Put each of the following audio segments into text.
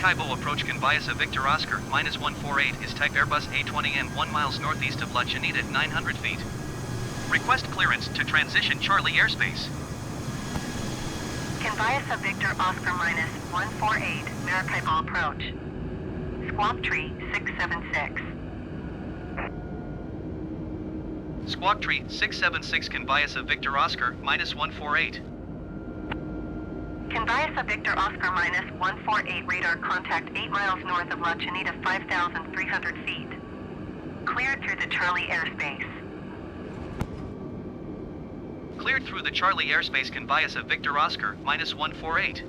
Maracaibo approach Conviasa Victor Oscar, -148 is type Airbus A20M 1 miles northeast of La Chinita at 900 feet. Request clearance to transition Charlie airspace. Conviasa Victor Oscar -148, Maracaibo approach. Squawk Tree 676. Squawk Tree 676 Conviasa Victor Oscar, -148. Conviasa Victor Oscar -148 radar contact 8 miles north of La Chinita 5,300 feet. Cleared through the Charlie airspace. Cleared through the Charlie airspace Conviasa Victor Oscar, -148.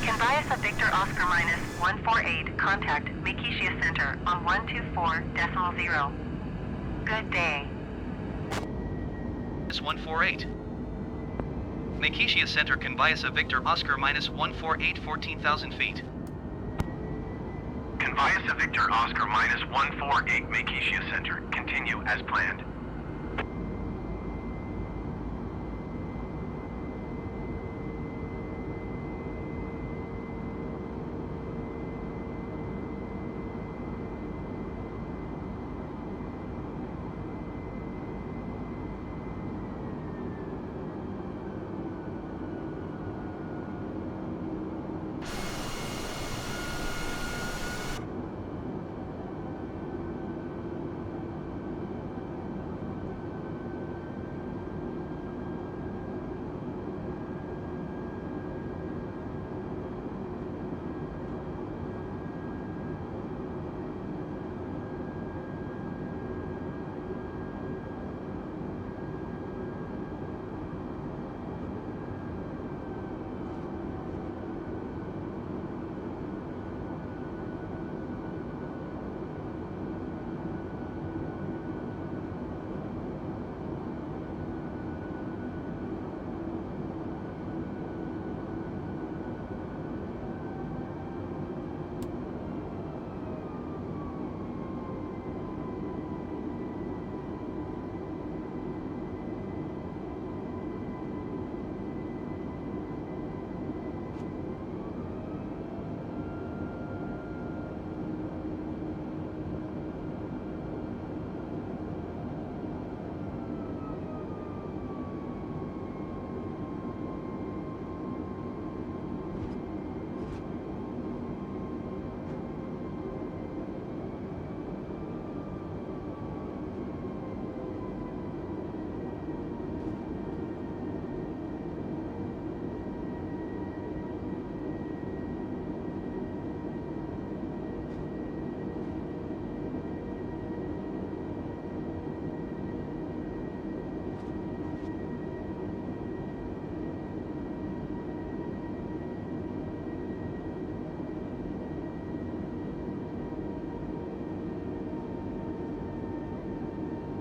Conviasa Victor Oscar -148, contact Makishia Center on 124.0. Good day. -148. Makishia Center Conviasa Victor Oscar -148 14,000 feet. Conviasa Victor Oscar -148 Makishia Center. Continue as planned.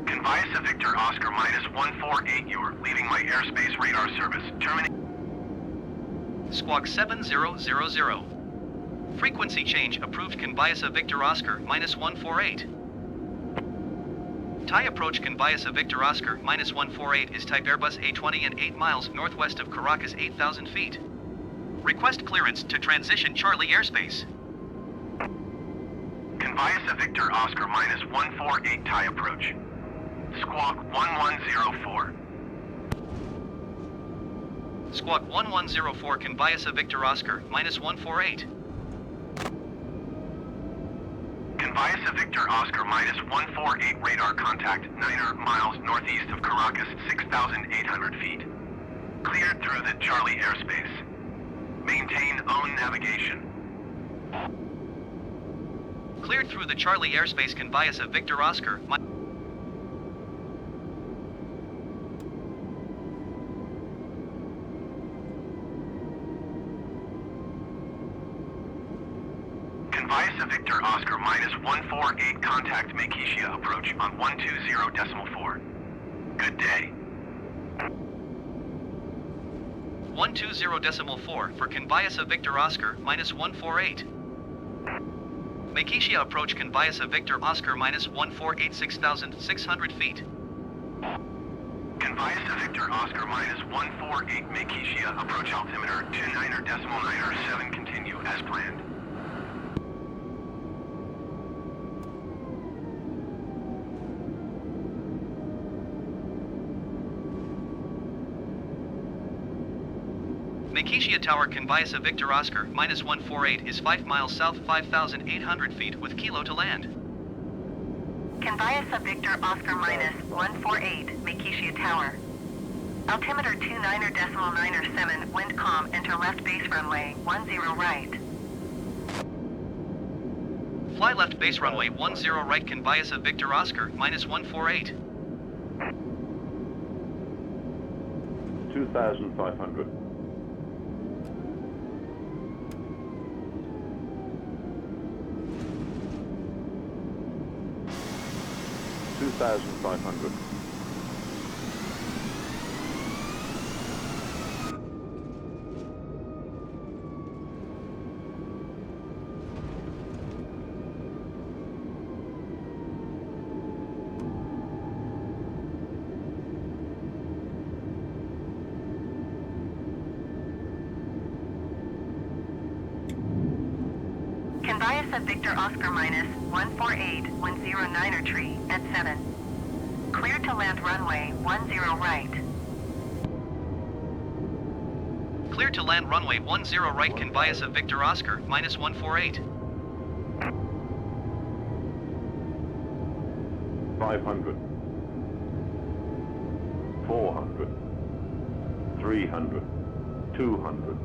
Conviasa Victor Oscar -148, you're leaving my airspace radar service. Terminate. Squawk 7000. Frequency change approved. Conviasa Victor Oscar -148. Thai approach Conviasa Victor Oscar -148 is type Airbus A20 and 8 miles northwest of Caracas 8,000 feet. Request clearance to transition Charlie airspace. Conviasa Victor Oscar -148 Thai approach. Squawk 1104. Squawk 1104 Conviasa Victor Oscar -148. Conviasa Victor Oscar -148 radar contact 9 miles northeast of Caracas 6,800 feet. Cleared through the Charlie airspace. Maintain own navigation. Cleared through the Charlie airspace. Conviasa Victor Oscar Conviasa Victor Oscar -148 contact Makesia approach on 120.4. Good day. 120.4 for Conviasa Victor Oscar -148. Makesia approach Conviasa Victor Oscar -148 6,600 feet. Conviasa Victor Oscar -148 Makesia approach altimeter 29.97 continue as planned. Makesia Tower Conviasa Victor Oscar -148 is 5 miles south 5,800 feet with kilo to land. Conviasa Victor Oscar -148, Makesia Tower. Altimeter 29.97, wind calm, enter left base runway 10 right. Fly left base runway 10 right Conviasa Victor Oscar -148. 2,500. 2,500. Conviasa Victor Oscar -148, 109er tree at 7. Clear to land runway 10 right. Clear to land runway 10 right Conviasa Victor Oscar -148. 500. 400. 300. 200.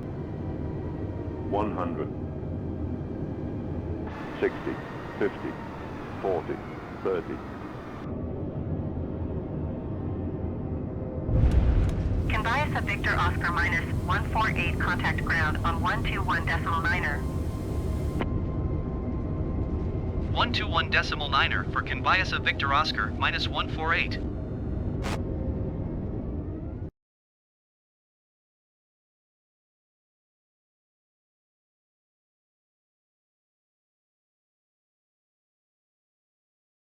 100. 60, 50, 40, 30. Conviasa Victor Oscar -148, contact ground on 121.9er. 121.9er for Conviasa Victor Oscar -148.